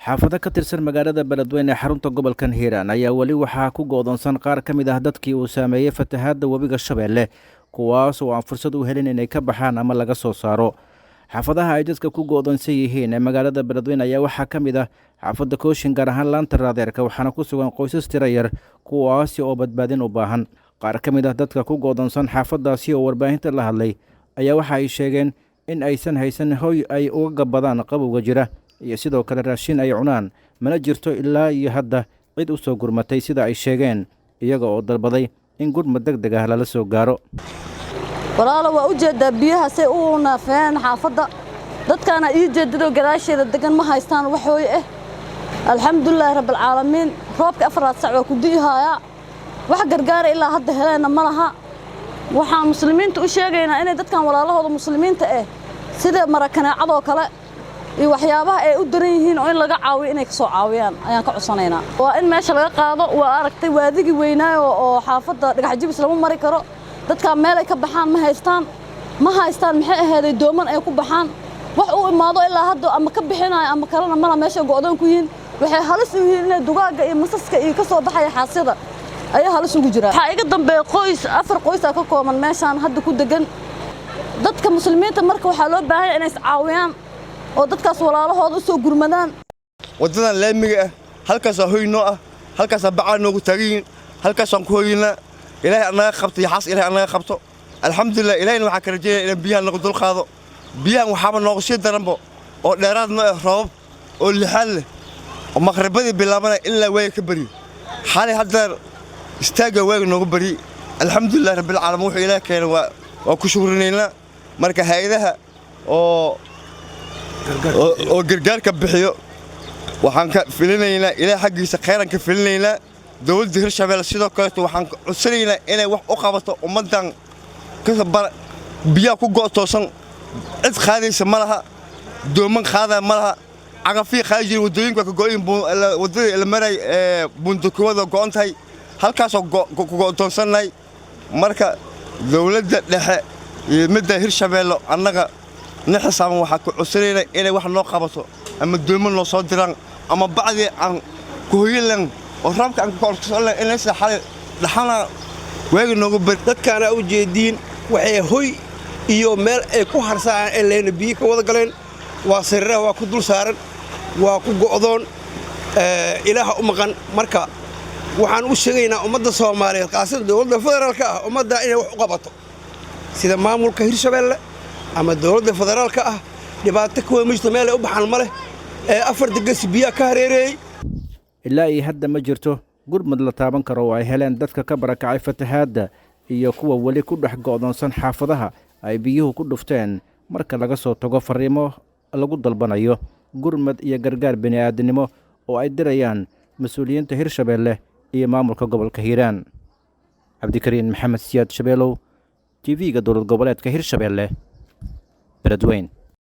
xaafado ka tirsan magaalada Beledweyne ee xarunta gobolkan Hiiraan ayaa wali waxaa ku go'doonsan qaar ka mid ah dadkii uu saameeyay fatahaadda webiga Shabeelle kuwaas oo aan fursad u helin inay ka baxaan ama laga soo saaro. xaafadaha ay dadka ku go'doonsan yihiin ee magaalada Beledweyne ayaa waxaa ka mid ah xaafadda Kooshin gaar ahaan laanta Raadeerka waxaana ku sugan qoysas tiro yar kuwaas oo badbaadin u baahan. qaar ka mid ah dadka ku go'doonsan xaafadaasi oo warbaahinta la hadlay ayaa waxa ay sheegeen in aysan haysan hoy ay uga gabadaan qabowga jira iyo sidoo kale raashin ay cunaan mana jirto ilaa iyo hadda cid u soo gurmatay sida ay sheegeen iyaga oo dalbaday in gurmad degdeg ah lala soo gaaro. walaalo waa u jeedaa biyaha say u naafeen xaafadda dadkana ii jeedado gadaasheeda degan ma haystaan wax hooy ah. alxamdulillaah rabbil caalamiin roobka 4 saac waa ku diihaaya wax gargaar ilaa hadda heleena ma laha. waxaan muslimiinta u sheegaynaa inay dadkan walaalahooda muslimiinta ah sida marakaneecadoo kale iyo waxyaabaha ay u daran yihiin oo in laga caawiyo inay ka soo caawiyaan ayaan ka codsanaynaa. waa in meesha laga qaado waa aragtay waadigi weynaayo oo xaafadda dhagax jibis lama mari karo. dadka meel ay ka baxaan ma haystaan maxay ahayd dooman ay ku baxaan wax uu imaado ilaa hadda ama ka bixinayo ama kalena mala meesha go'doon ku yihiin waxay halis u yihiin inay dugaaga iyo masaska iyo ka soo baxaya xaasida ayaa halis ugu jira. waxa iga dambeeyay qoys 4 qoys ka kooban meeshan hadda ku degan. dadka muslimiinta marka waxa loo baahan yahay inay is caawiyaan oo dadkaas walaalahooda u soo gurmadaan. wadadan laamiga ah halkaas hoyno ah halkaas bacaan noogu taagin halkaas aan ku hoyina ilaahay anaga qabto yaxas ilaahay anaga qabto alxamdulillah ilaahayna waxa ka rajeeyay in biyaha lagu dul qaado. biyahan waxaba noogu sii daranbo oo dheeraad ma roob oo lixal oo maqribadii bilaabana ilaa way ka bari xalay hadda istaaga way noogu bari alxamdulillah rabbil caalamiin wuxuu ilaahay keenay waa ku shukrineynaa. marka hay'adaha oo gargaarka bixiyo waxaan ka filinaynaa ilaahay xaqiisa khayran ka filinaynaa. dawladda Hirshabeelle sidoo kale waxaan codsanaynaa inay wax u qabato ummadan ka bar biyaha ku go'toosan cid qaadaysa ma laha dooman qaada ma laha cagafii qaajir wadooyinka ka go'in wadada la maray bundukuwada go'ontahay halkaas oo go'toonsanay. marka dawladda dhexe iyo midda Hirshabeelle annaga nixisaan waxa ku codsanaynaa inay wax noo qabato ama dooman noo soo diraan ama bacdi aan ku hoyilan oo raabka aan ka qorsoon inay saxay dhaxana weega noogu bar. dadkana u jeediin waxay hoy iyo meel ay ku harsaan in leena biyo ka wada galeen waa sirra waa ku dul saaran waa ku go'doon ilaaha u maqan. marka waxaan u sheegaynaa ummadda Soomaaliyeed qaasada dawladda federaalka ah ummadda inay wax u qabato sida maamulka Hirshabeelle ama dawladda federaalka ah dhibaato kuwa mujtamac meel ay u baxaan male afar degas biyo ka hareereeyay. ilaa ay hadda ma jirto gurmad la taaban karo oo ay heleen dadka ka barakacay fatahaadda iyo kuwa wali ku dhex go'doonsan xaafadaha ay biyuhu ku dhufteen marka laga soo tago fariimo lagu dalbanayo gurmad iyo gargaar bini'aadanimo oo ay dirayaan mas'uuliyiinta Hirshabeelle iyo maamulka gobolka Hiiraan. Cabdikariin Maxamed Siyaad Shabeelow TV-ga dowlad goboleedka Hirshabeelle Beledweyne.